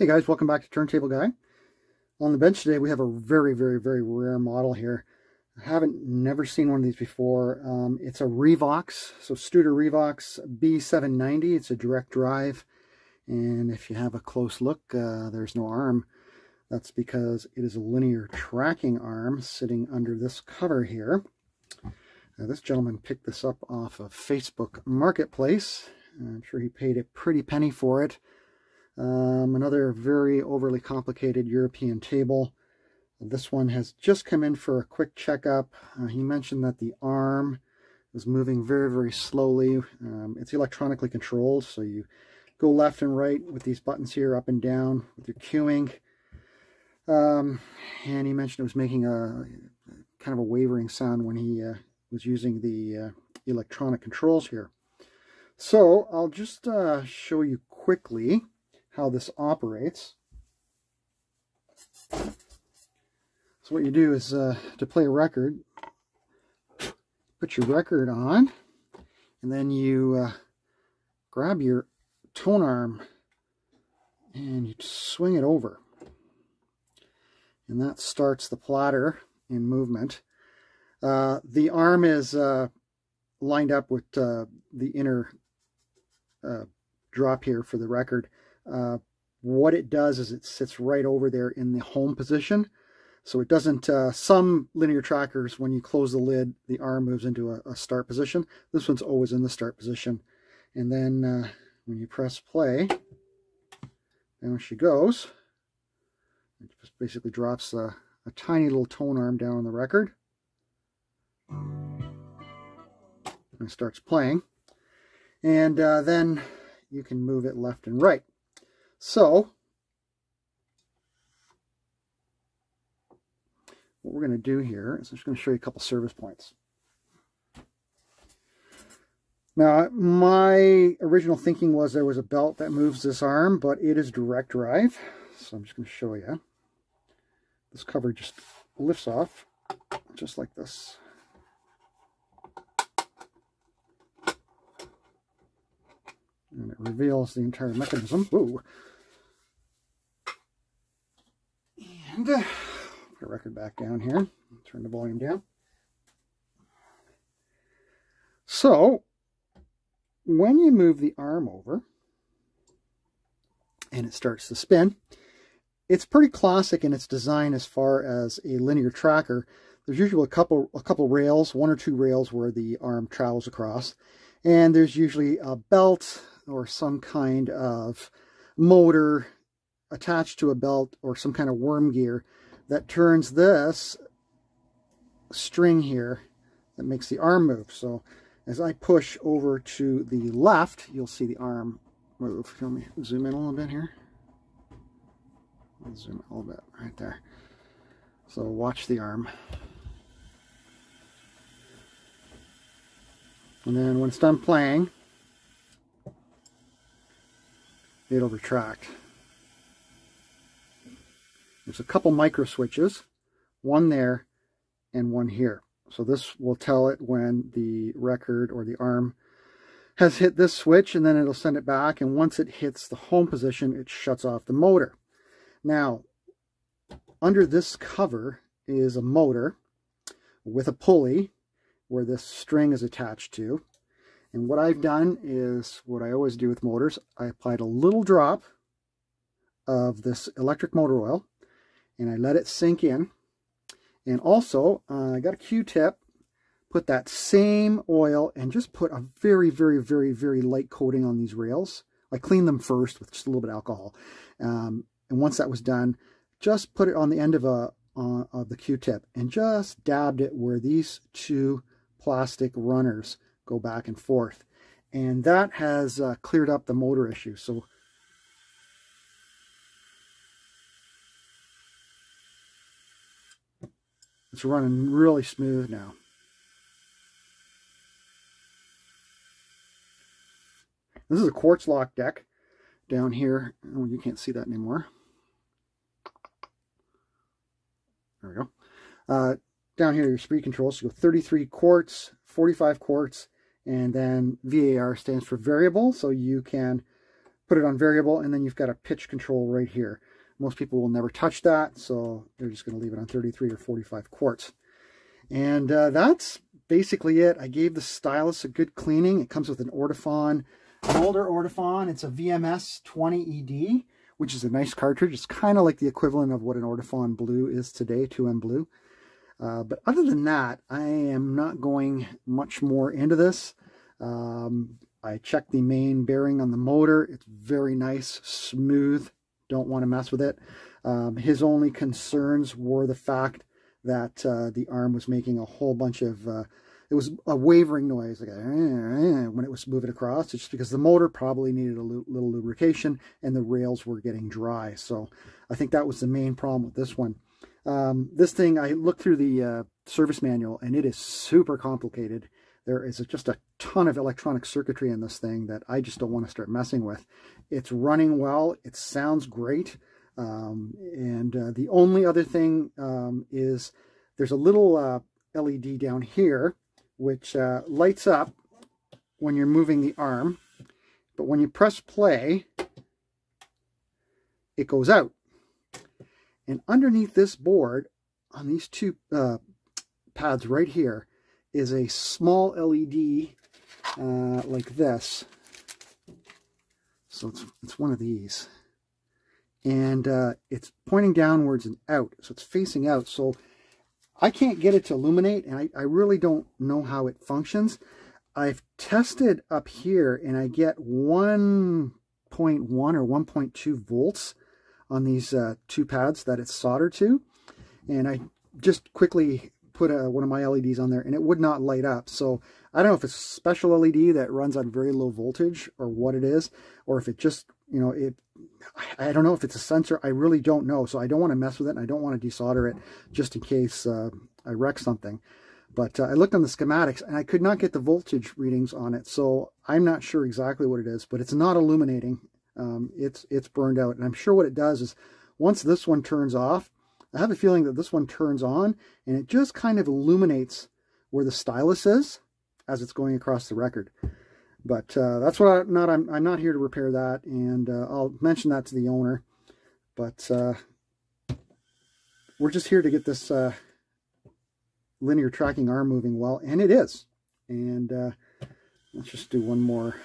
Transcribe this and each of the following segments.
Hey guys, welcome back to Turntable Guy. On the bench today we have a very rare model here. I never seen one of these before. It's a Revox, so Studer-Revox B790. It's a direct drive, and if you have a close look, there's no arm. That's because it is a linear tracking arm sitting under this cover here. This gentleman picked this up off of Facebook Marketplace. I'm sure he paid a pretty penny for it. Another very overly complicated European table. This one has just come in for a quick checkup. He mentioned that the arm is moving very slowly. It's electronically controlled, so you go left and right with these buttons here, up and down with your cueing. And he mentioned it was making a kind of a wavering sound when he was using the electronic controls here. So I'll just show you quickly how this operates. So what you do is to play a record, put your record on, and then you grab your tone arm and you swing it over, and that starts the platter in movement. The arm is lined up with the inner drop here for the record. What it does is it sits right over there in the home position, so it doesn't, some linear trackers, when you close the lid, the arm moves into a start position. This one's always in the start position, and then when you press play, down she goes. It just basically drops a tiny little tone arm down on the record, and it starts playing, and then you can move it left and right. So what we're going to do here is I'm just going to show you a couple service points. Now, my original thinking was there was a belt that moves this arm, but it is direct drive. So I'm just going to show you. This cover just lifts off, just like this. And it reveals the entire mechanism. Whoa. And put a record back down here. Turn the volume down. So, when you move the arm over and it starts to spin, it's pretty classic in its design as far as a linear tracker. There's usually a couple rails, one or two rails where the arm travels across, and there's usually a belt or some kind of motor attached to a belt or some kind of worm gear that turns this string here that makes the arm move. So as I push over to the left, you'll see the arm move. Let me zoom in a little bit here. I'll zoom in a little bit right there. So watch the arm. And then when it's done playing, it'll retract. There's a couple micro switches, one there and one here. So this will tell it when the record or the arm has hit this switch, and then it'll send it back, and once it hits the home position, it shuts off the motor. Now, under this cover is a motor with a pulley where this string is attached to. And what I've done is what I always do with motors. I applied a little drop of this electric motor oil, and I let it sink in. And also, I got a Q-tip, put that same oil, and just put a very light coating on these rails. I cleaned them first with just a little bit of alcohol. And once that was done, just put it on the end of the Q-tip and just dabbed it where these two plastic runners go back and forth, and that has cleared up the motor issue. So it's running really smooth now. This is a quartz lock deck down here. Oh, you can't see that anymore. There we go. Down here, your speed controls. So you go 33 quartz, 45 quartz, and then VAR stands for variable, so you can put it on variable, and then you've got a pitch control right here. Most people will never touch that, so they're just going to leave it on 33 or 45 quarts. And that's basically it. I gave the stylus a good cleaning. It comes with an Ortofon, an older Ortofon. It's a VMS 20ED, which is a nice cartridge. It's kind of like the equivalent of what an Ortofon Blue is today, 2M Blue. But other than that, I am not going much more into this. I checked the main bearing on the motor. It's very nice, smooth. Don't want to mess with it. His only concerns were the fact that the arm was making a whole bunch of, it was a wavering noise, like when it was moving across. It's just because the motor probably needed a little lubrication and the rails were getting dry. So I think that was the main problem with this one. This thing, I looked through the service manual, and it is super complicated. There is just a ton of electronic circuitry in this thing that I just don't want to start messing with. It's running well. It sounds great. The only other thing is there's a little LED down here which lights up when you're moving the arm. But when you press play, it goes out. And underneath this board, on these two pads right here, is a small LED like this. So it's one of these. And it's pointing downwards and out. So it's facing out. So I can't get it to illuminate, and I really don't know how it functions. I've tested up here, and I get 1.1 or 1.2 volts on these two pads that it's soldered to. And I just quickly put one of my LEDs on there, and it would not light up. So I don't know if it's a special LED that runs on very low voltage or what it is, or if it just, you know, I don't know if it's a sensor. I really don't know. So I don't want to mess with it, and I don't want to desolder it just in case I wreck something. But I looked on the schematics, and I could not get the voltage readings on it. So I'm not sure exactly what it is, but it's not illuminating. It's burned out. And I'm sure what it does is once this one turns off, I have a feeling that this one turns on, and it just kind of illuminates where the stylus is as it's going across the record. But that's what I'm not here to repair that, and I'll mention that to the owner. But we're just here to get this linear tracking arm moving well, and it is. And let's just do one more.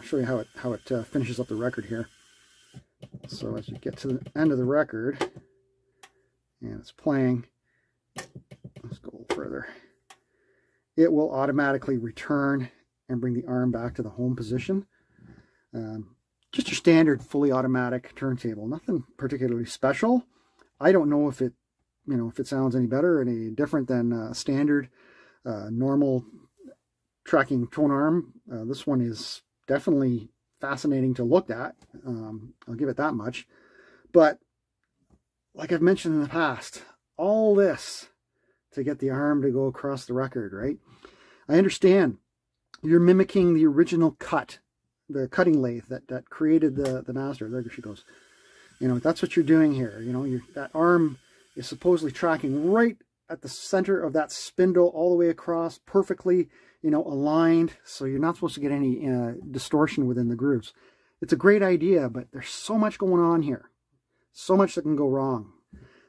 I'll show you how it finishes up the record here. So as you get to the end of the record, and it's playing, let's go a little further, it will automatically return and bring the arm back to the home position. Just your standard fully automatic turntable, nothing particularly special. I don't know if it, if it sounds any better or any different than standard normal tracking tone arm. This one is definitely fascinating to look at. I'll give it that much. But like I've mentioned in the past, all this to get the arm to go across the record, right? I understand you're mimicking the original cut, the cutting lathe that created the master. There she goes. That's what you're doing here. That arm is supposedly tracking right at the center of that spindle all the way across, perfectly, aligned. So you're not supposed to get any distortion within the grooves. It's a great idea, but there's so much going on here. So much that can go wrong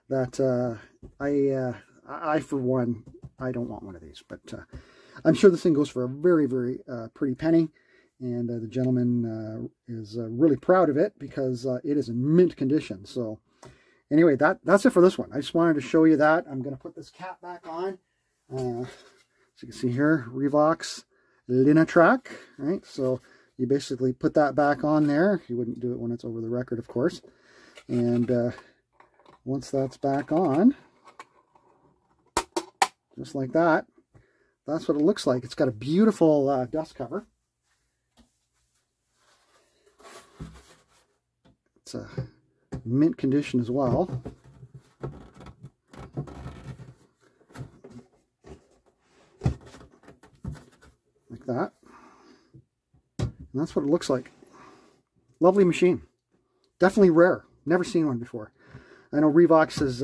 that I for one, I don't want one of these. But I'm sure this thing goes for a very, very pretty penny. And the gentleman is really proud of it because it is in mint condition. So anyway, that's it for this one. I just wanted to show you that. I'm going to put this cap back on. So you can see here, Revox Linatrack, right? So you basically put that back on there. You wouldn't do it when it's over the record, of course. And once that's back on, just like that, that's what it looks like. It's got a beautiful dust cover. It's a mint condition as well. Like that. And that's what it looks like. Lovely machine. Definitely rare. Never seen one before. I know Revox is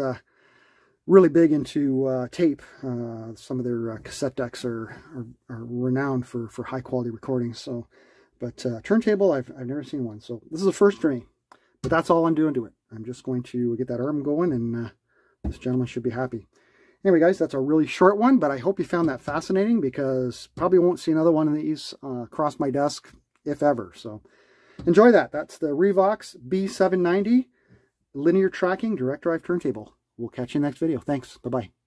really big into tape. Some of their cassette decks are renowned for high quality recordings. So But turntable, I've never seen one. So this is a first for me. But that's all I'm doing to it. I'm just going to get that arm going, and this gentleman should be happy. Anyway, guys, that's a really short one, but I hope you found that fascinating, because probably won't see another one of these across my desk, if ever. So enjoy that. That's the Revox B790 linear tracking direct drive turntable. We'll catch you in the next video. Thanks. Bye-bye.